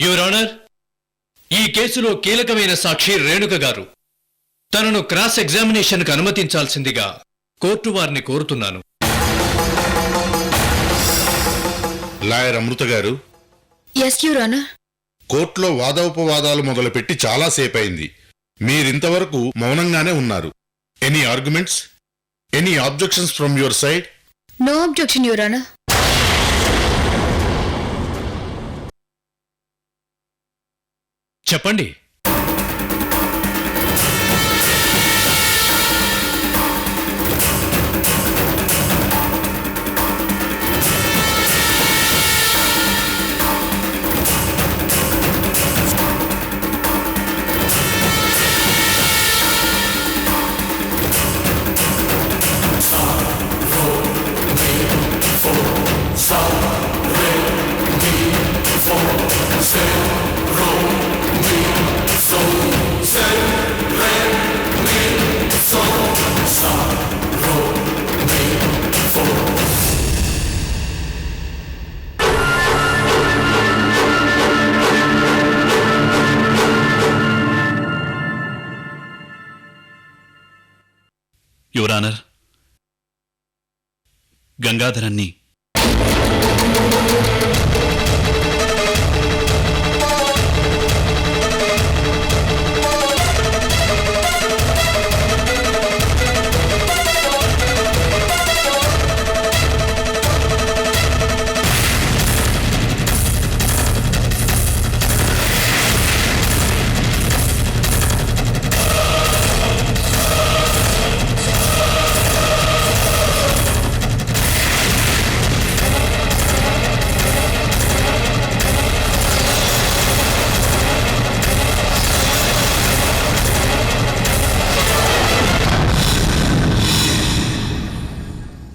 Your honour, ఈ కేసులో కీలకమైన సాక్షి రేణుక గారు. తనను క్రాస్ ఎగ్జామినేషన్కు అనుమతించాల్సిందిగా కోర్టు వారిని కోరుతున్నాను. లాయర్ అమృత గారు, ఎస్ యువర్ ఆనర్. కోర్టులో వాదోపవాదాలు మొదలుపెట్టి చాలా సేపయింది. మీరింతవరకు మౌనంగానే ఉన్నారు. Any arguments, any objections from your side? No objection your honour. చెప్పండి. యువర్ ఆనర్, గంగాధరాన్ని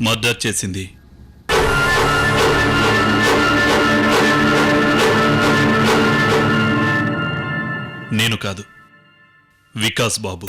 మర్డర్ చేసింది నేను కాదు, వికాస్ బాబు.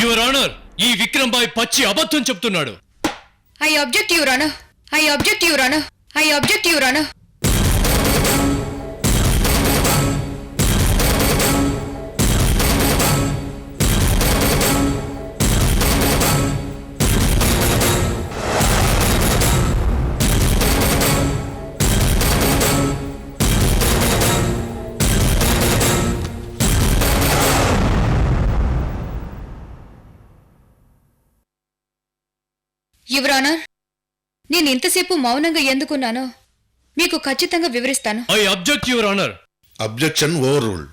యువర్ ఆనర్, ఈ విక్రమ్ బాయ్ పచ్చి అబద్ధం చెప్తున్నాడు. I object your honour. I object your honour. I object your honour. Your honour, నేను ఇంతసేపు మౌనంగా ఎందుకున్నానో మీకు ఖచ్చితంగా వివరిస్తాను. I object your honour. Objection over ruled.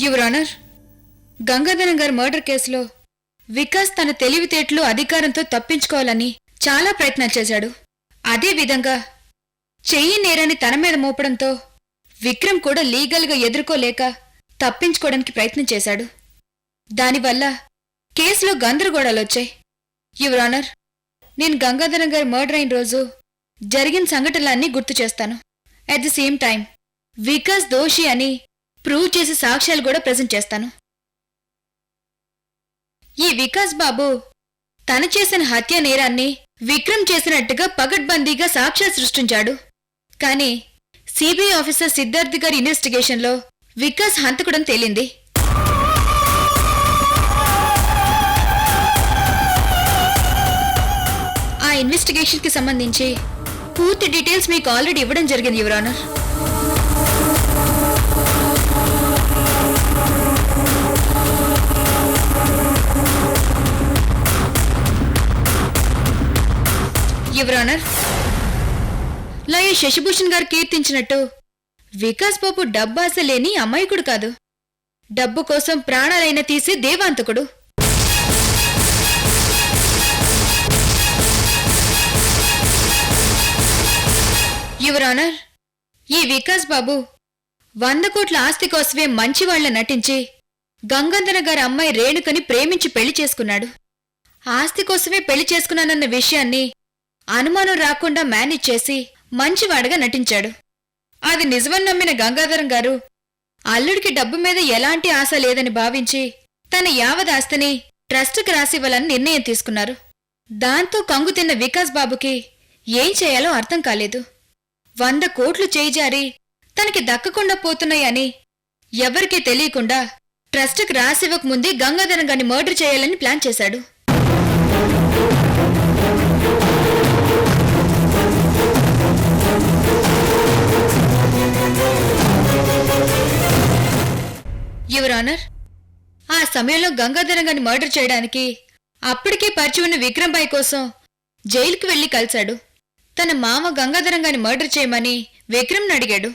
Your honour, Gangadharam గారి మర్డర్ కేసులో వికాస్ తన తెలివితేటలు అధికారంతో తప్పించుకోవాలని చాలా ప్రయత్నాలు చేశాడు. అదేవిధంగా చెయ్యి నేరాన్ని తన మీద మోపడంతో విక్రమ్ కూడా లీగల్గా ఎదుర్కోలేక తప్పించుకోవడానికి ప్రయత్నం చేశాడు. దానివల్ల కేసులో గందరగోళాలొచ్చాయి. యువర్ ఆనర్, నేను గంగాధరం గారి మర్డర్ అయిన రోజు జరిగిన సంఘటనలన్నీ గుర్తు చేస్తాను. At the same time Vikas దోషి అని ప్రూవ్ చేసే సాక్ష్యాలు కూడా ప్రెజెంట్ చేస్తాను. ఈ వికాస్ బాబు తను చేసిన హత్య నేరాన్ని విక్రమ్ చేసినట్టుగా పగడ్బందీగా సాక్ష్యాలు సృష్టించాడు. కానీ సిబిఐ ఆఫీసర్ సిద్ధార్థ్ గారి ఇన్వెస్టిగేషన్లో వికాస్ హంతకుడని తేలింది. ఆ ఇన్వెస్టిగేషన్కి సంబంధించి పూర్తి డీటెయిల్స్ మీకు ఆల్రెడీ ఇవ్వడం జరిగింది, your honour. Your honour, lawyer Shashibhushan గారు కీర్తించినట్టు వికాస్ బాబు డబ్బాస లేని అమాయకుడు కాదు. డబ్బు కోసం ప్రాణాలైనా తీసే దేవాంతకుడు. యువర్ ఆనర్, ఈ వికాస్ బాబు 100 కోట్ల ఆస్తి కోసమే మంచివాళ్ల నటించి గంగాధర గారి అమ్మాయి రేణుకని ప్రేమించి పెళ్లి చేసుకున్నాడు. ఆస్తి కోసమే పెళ్లి చేసుకున్నానన్న విషయాన్ని అనుమానం రాకుండా మేనేజ్ చేసి మంచివాడుగా నటించాడు. అది నిజమని నమ్మిన గంగాధరం గారు అల్లుడికి డబ్బు మీద ఎలాంటి ఆశ లేదని భావించి తన యావదాస్తిని ట్రస్టుకి రాసివ్వాలని నిర్ణయం తీసుకున్నారు. దాంతో కంగుతిన్న వికాస్ బాబుకి ఏం చేయాలో అర్థం కాలేదు. 100 కోట్లు చేయిజారి తనకి దక్కకుండా పోతున్నాయని ఎవరికీ తెలియకుండా ట్రస్టుకి రాసివ్వకముందే గంగాధరం గారిని మర్డర్ చేయాలని ప్లాన్ చేశాడు. యువర్ ఆనర్, ఆ సమయంలో గంగాధరం గారిని మర్డర్ చేయడానికి అప్పటికే పరిచి ఉన్న విక్రమ్ బాయ్ కోసం జైలుకి వెళ్లి కలిశాడు. తన మామ గంగాధరం గారిని మర్డర్ చేయమని విక్రమ్ని అడిగాడు.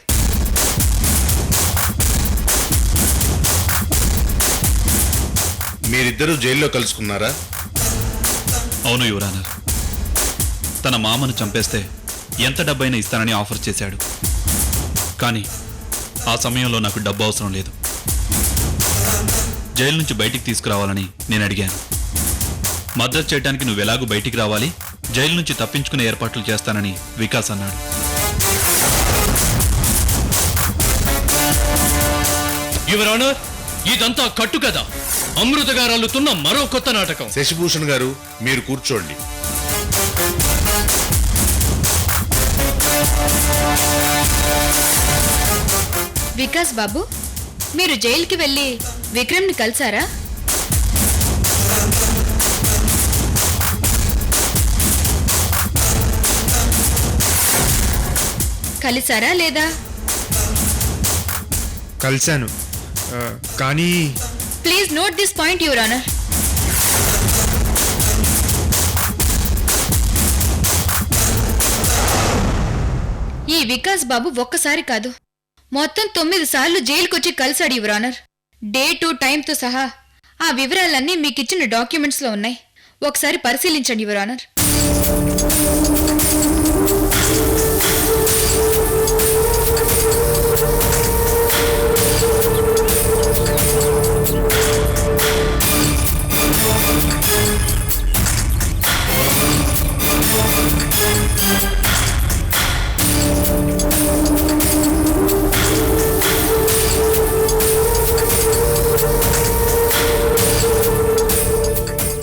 మీరిద్దరూ జైల్లో కలుసుకున్నారా? అవును యువర్ ఆనర్. తన మామను చంపేస్తే ఎంత డబ్బైనా ఇస్తానని ఆఫర్ చేశాడు. కానీ ఆ సమయంలో నాకు డబ్బు అవసరం లేదు. జైలు నుంచి బయటికి తీసుకురావాలని నేను అడిగాను. మద్దతు చేయడానికి నువ్వెలాగూ బయటికి రావాలి, జైలు నుంచి తప్పించుకునే ఏర్పాట్లు చేస్తానని వికాస్ అన్నాడు. యువర్ ఆనర్, ఇదంతా కట్టు కదా, అమృత గారు అల్లుతున్న మరో కొత్త నాటకం. శశిభూషణ్ గారు, మీరు కూర్చోండి. వికాస్ బాబు, మీరు జైలుకి వెళ్లి విక్రమ్ని కలిసారా? కలిసారా లేదా? కలిశాను, కానీ please note this point, your honour. ఈ వికాస్ బాబు ఒక్కసారి కాదు, మొత్తం 9 సార్లు జైలుకొచ్చి కలిశాడు, యువర్ ఆనర్. డేటు టైంతో సహా ఆ వివరాలన్నీ మీకిచ్చిన డాక్యుమెంట్స్లో ఉన్నాయి. ఒకసారి పరిశీలించండి, యువర్ ఆనర్.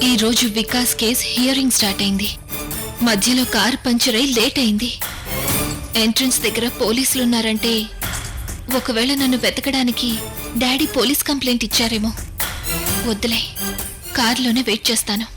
ఈరోజు వికాస్ కేస్ హియరింగ్ స్టార్ట్ అయింది. మధ్యలో కార్ పంచర్ అయి లేట్ అయింది. ఎంట్రన్స్ దగ్గర పోలీసులున్నారంటే ఒకవేళ నన్ను వెతకడానికి డాడీ పోలీస్ కంప్లైంట్ ఇచ్చారేమో. వద్దులే, కార్లోనే వెయిట్ చేస్తాను.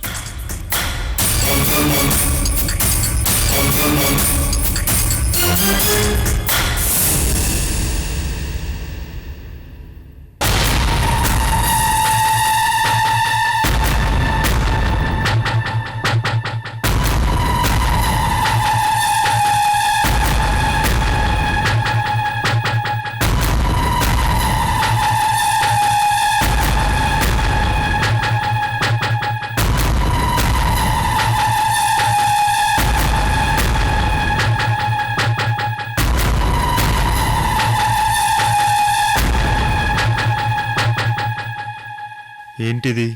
ఏంటిది?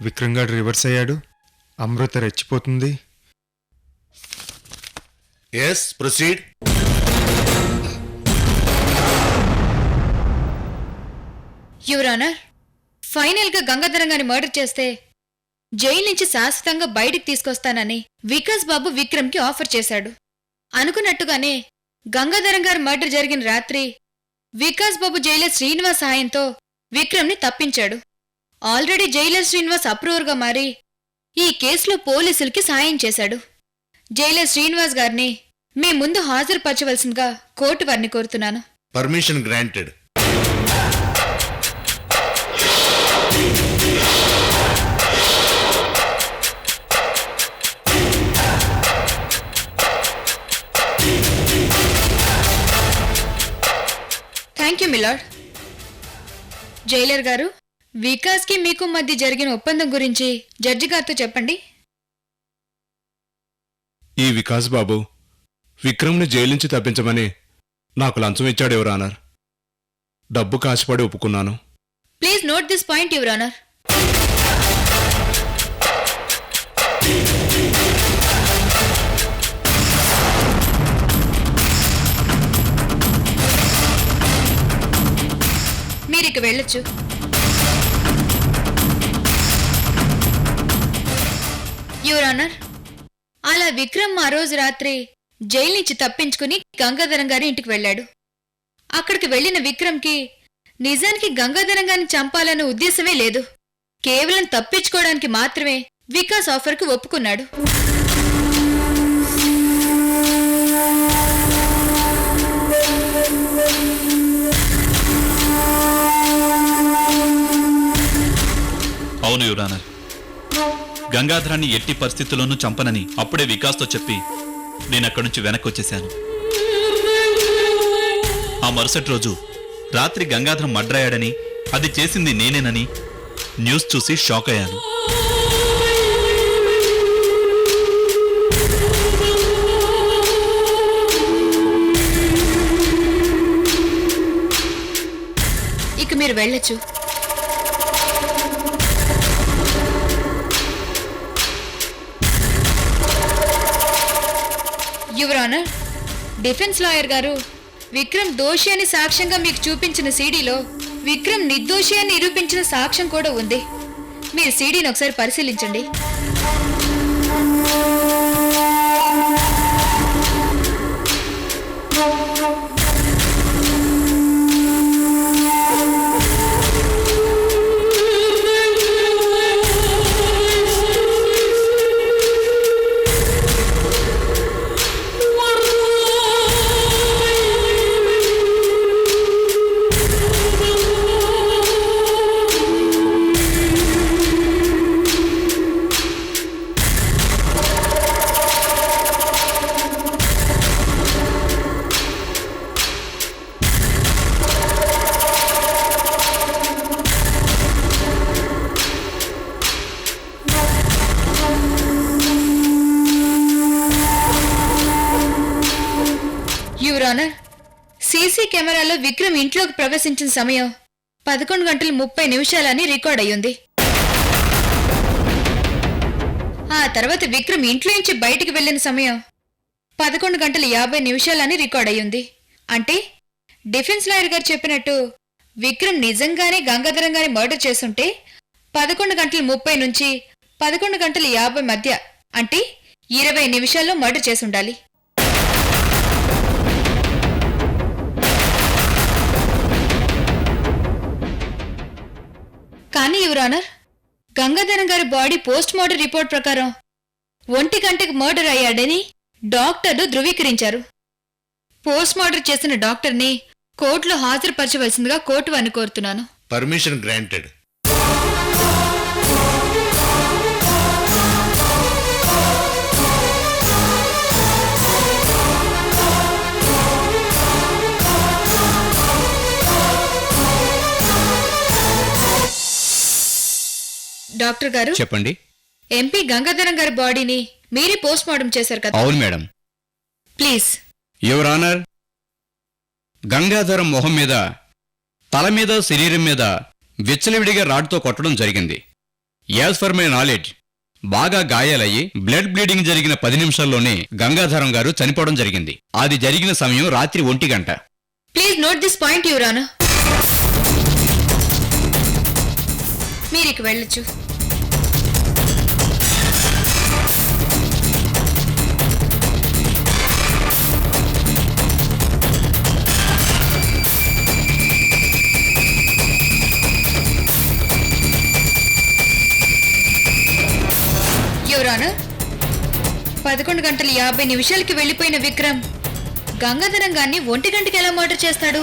విక్రమ్ గారు రివర్స్ అయ్యాడు. అమృత రెచ్చిపోతుంది. Yes, proceed. Your honour, final గా గంగాధరం గారిని మర్డర్ చేస్తే జైలు నుంచి శాశ్వతంగా బయటికి తీసుకొస్తానని వికాస్ బాబు విక్రమ్ కి ఆఫర్ చేశాడు. అనుకున్నట్టుగానే గంగాధరం గారి మర్డర్ జరిగిన రాత్రి వికాస్ బాబు జైలర్ శ్రీనివాస్ సహాయంతో విక్రమ్ ని తప్పించాడు. ఆల్రెడీ జైలర్ శ్రీనివాస్ అప్రూవర్గా మారి ఈ కేసులో పోలీసులకి సాయం చేశాడు. జైలర్ శ్రీనివాస్ గారిని మీ ముందు హాజరుపరచవలసిందిగా కోర్టు వారిని కోరుతున్నాను. Permission granted. Thank you milord. Jailer గారు, వికాస్కి మీకు మధ్య జరిగిన ఒప్పందం గురించి జడ్జి గారితో చెప్పండి. ఈ వికాస్ బాబు విక్రమ్ని జైలు నుంచి తప్పించమని నాకు లంచం ఇచ్చాడు యువర్ ఆనర్. డబ్బు కాసిపడి ఒప్పుకున్నాను. Please note this point your honour. మీరిక వెళ్ళొచ్చు. యువర్ ఆనర్, అలా విక్రమ్ ఆ రోజు రాత్రి జైలు నుంచి తప్పించుకుని గంగాధరం గారి ఇంటికి వెళ్ళాడు. అక్కడికి వెళ్లిన విక్రమ్కి నిజానికి గంగాధరం గారిని చంపాలన్న ఉద్దేశమే లేదు. కేవలం తప్పించుకోవడానికి మాత్రమే వికాస్ ఆఫర్కి ఒప్పుకున్నాడు. అవును యువరానర్, గంగాధరాన్ని ఎట్టి పరిస్థితుల్లోనూ చంపనని అప్పుడే వికాస్తో చెప్పి నేనక్కడి నుంచి వెనక్కి వచ్చేశాను. ఆ మరుసటి రోజు రాత్రి గంగాధరం మర్డర్ అయ్యాడని, అది చేసింది నేనేనని న్యూస్ చూసి షాక్ అయ్యాను. ఇక మీరు వెళ్ళొచ్చు. యువర్ ఆనర్, డిఫెన్స్ లాయర్ గారు విక్రమ్ దోషి అని సాక్ష్యంగా మీకు చూపించిన సీడీలో విక్రమ్ నిర్దోషి అని నిరూపించిన సాక్ష్యం కూడా ఉంది. మీరు సీడీని ఒకసారి పరిశీలించండి. యువర్ ఆనర్, సీసీ కెమెరాలో విక్రమ్ ఇంట్లోకి ప్రవేశించిన సమయం 11:30 రికార్డ్ అయ్యింది. ఆ తర్వాత విక్రమ్ ఇంట్లో నుంచి బయటికి వెళ్లిన సమయం 11:50 రికార్డ్ అయ్యింది. అంటే డిఫెన్స్ లాయర్ గారు చెప్పినట్టు విక్రమ్ నిజంగానే గంగాధరం గారిని మర్డర్ చేస్తుంటే 11:30 నుంచి 11:50 మధ్య, అంటే 20 నిమిషాల్లో మర్డర్ చేసుండాలి. కానీ యువర్ ఆనర్, గంగాధరం గారి బాడీ పోస్ట్ మార్టం రిపోర్ట్ ప్రకారం 1 గంటకు మర్డర్ అయ్యాడని డాక్టర్లు ధృవీకరించారు. పోస్ట్ మార్టం చేసిన డాక్టర్ని కోర్టులో హాజరుపరచవలసిందిగా కోర్టు వారిని కోరుతున్నాను. Permission granted. డాక్టర్ గారు, చెప్పండి. ఎంపీ గంగాధరం గారి బాడీని మీరే పోస్ట్ మార్టం చేశారు కదా? అవును madam. Please. Your honour, Gangadharam మొహం మీద, తల మీద, శరీరం మీద విచ్చలవిడిగా రాడ్తో కొట్టడం జరిగింది. యాజ్ ఫర్ మై నాలెడ్జ్ బాగా గాయాలయ్యి బ్లడ్ బ్లీడింగ్ జరిగిన 10 నిమిషాల్లోనే గంగాధరం గారు చనిపోవడం జరిగింది. అది జరిగిన సమయం రాత్రి 1 గంట. Please note this point your honour. మీరికి వెళ్ళొచ్చు. యువర్ ఆనర్, 11:50 వెళ్ళిపోయిన విక్రమ్ గంగాధరం గారిని 1 గంటకి ఎలా మర్డర్ చేస్తాడు?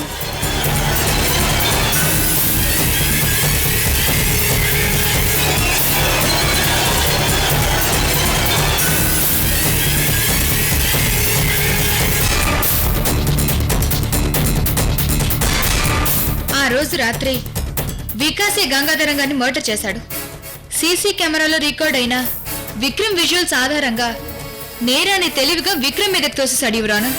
ఆ రోజు రాత్రి వికాసే గంగాధరం గారిని మర్డర్ చేశాడు. సీసీ కెమెరాలో రికార్డ్ అయిన విక్రమ్ విజువల్స్ ఆధారంగా నేరాన్ని తెలివిగా విక్రమ్ మీదకి తోసేశాడు యువర్ ఆనర్.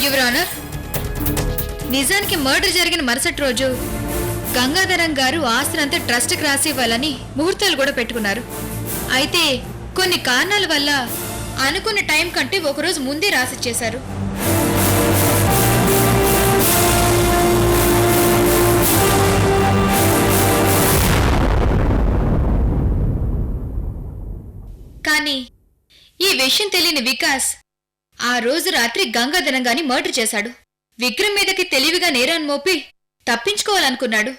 యువర్ ఆనర్, నిజానికి మర్డర్ జరిగిన మరుసటి రోజు గంగాధరం గారు ఆస్తినంతా ట్రస్ట్కి రాసి ఇవ్వాలని ముహూర్తాలు కూడా పెట్టుకున్నారు. అయితే కొన్ని కారణాల వల్ల అనుకున్న టైం కంటే ఒకరోజు ముందే రాసిచ్చేశారు. కానీ ఈ విషయం తెలియని వికాస్ ఆ రోజు రాత్రి గంగాధరం గారిని మర్డర్ చేశాడు. విక్రమ్ మీదకి తెలివిగా నేరాన్ని మోపి తప్పించుకోవాలనుకున్నాడు.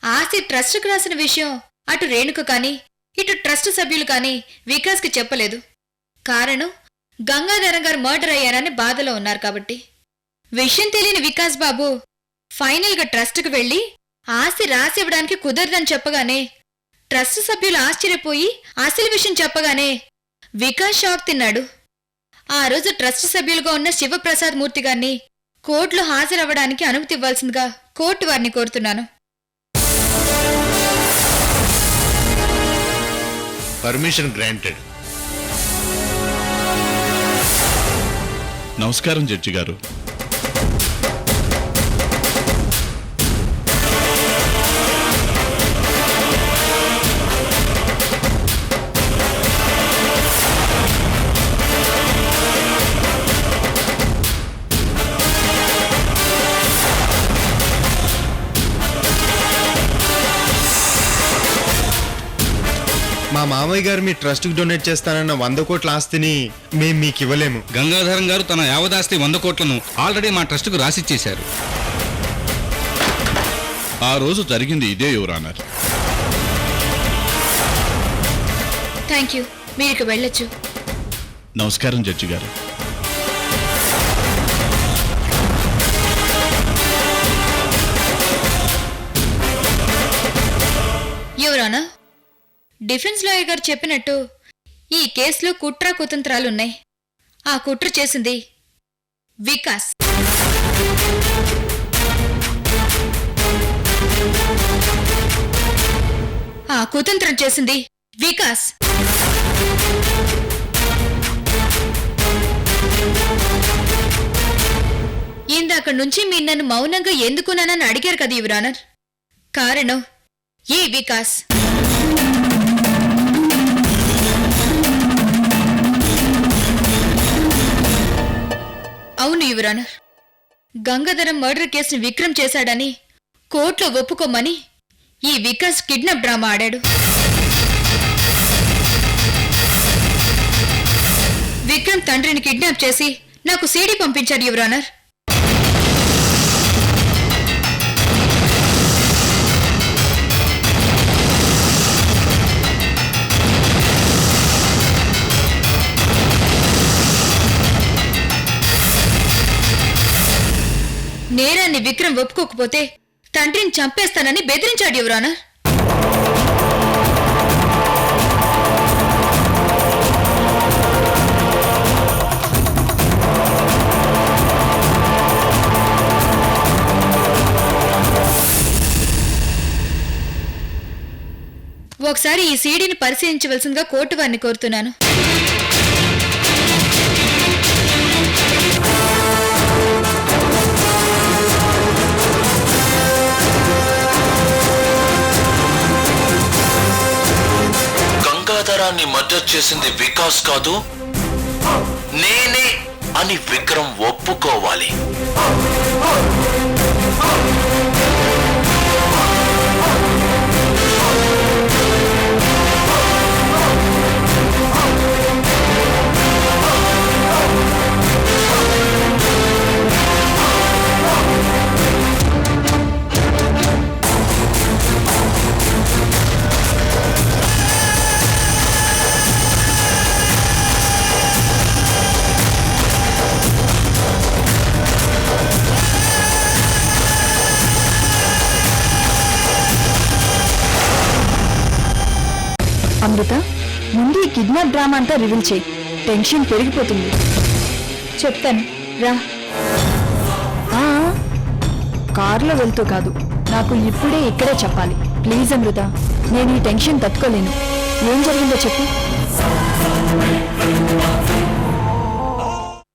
ఆస్తి ట్రస్ట్కి రాసిన విషయం అటు రేణుక కానీ ఇటు ట్రస్ట్ సభ్యులు కానీ వికాస్కి చెప్పలేదు. కారణం గంగాధరం గారు మర్డర్ అయ్యారని బాధలో ఉన్నారు కాబట్టి. విషయం తెలియని వికాస్ బాబు ఫైనల్గా ట్రస్ట్కి వెళ్లి ఆస్తి రాసివ్వడానికి కుదరదని చెప్పగానే ట్రస్ట్ సభ్యులు ఆశ్చర్యపోయి అసలు విషయం చెప్పగానే వికాస్ షాక్ తిన్నాడు. ఆ రోజు ట్రస్ట్ సభ్యులుగా ఉన్న శివప్రసాద్ మూర్తి గారిని కోర్టులో హాజరవ్వడానికి అనుమతి ఇవ్వాల్సిందిగా కోర్టు వారిని కోరుతున్నాను. Permission granted. నమస్కారం జడ్జి గారు. మా మామయ్య గారు మీ ట్రస్ట్కి డొనేట్ చేస్తానన్న 100 కోట్ల ఆస్తిని మేము మీకు ఇవ్వలేము. గంగాధరం గారు తన యావదాస్తి 100 కోట్లను ఆల్రెడీ మా ట్రస్టుకు రాసిచ్చేశారు. ఆ రోజు జరిగింది ఇదే యువర్ ఆనర్. Thank you. మీరికి వెళ్ళొచ్చు. నమస్కారం జడ్జి గారు. యువర్ ఆనర్, డిఫెన్స్ లాయర్ గారు చెప్పినట్టు ఈ కేసులో కుట్ర కుతంత్రాలున్నాయి. ఆ కుట్ర చేసింది వికాస్. ఆ కుతంత్రం చేసింది వికాస్. ఇందాక నుంచి మీరు నన్ను మౌనంగా ఎందుకున్నానని అడిగారు కదా యువర్ ఆనర్. కారణం ఈ వికాస్. అవును యువర్ ఆనర్, గంగాధరం మర్డర్ కేసును విక్రమ్ చేశాడని కోర్టులో ఒప్పుకోమని ఈ వికాస్ కిడ్నాప్ డ్రామా ఆడాడు. విక్రమ్ తండ్రిని కిడ్నాప్ చేసి నాకు సీడీ పంపించాడు యువర్ ఆనర్. నేరాన్ని విక్రమ్ ఒప్పుకోకపోతే తండ్రిని చంపేస్తానని బెదిరించాడు యువర్ ఆనర్. ఒకసారి ఈ సీడీని పరిశీలించవలసిందిగా కోర్టు వారిని కోరుతున్నాను. ప్రాణాన్ని మర్డర్ చేసింది వికాస్ కాదు, నేనే అని విక్రమ్ ఒప్పుకోవాలి. అమృత, ముందు ఈ కిడ్నాప్ డ్రామా అంతా రివీల్ చేయి. టెన్షన్ పెరిగిపోతుంది. చెప్తాను రా. కారులో వెళ్తూ కాదు, నాకు ఇప్పుడే ఇక్కడే చెప్పాలి. ప్లీజ్ అమృత, నేను ఈ టెన్షన్ తట్టుకోలేను. ఏం జరిగిందో చెప్పు.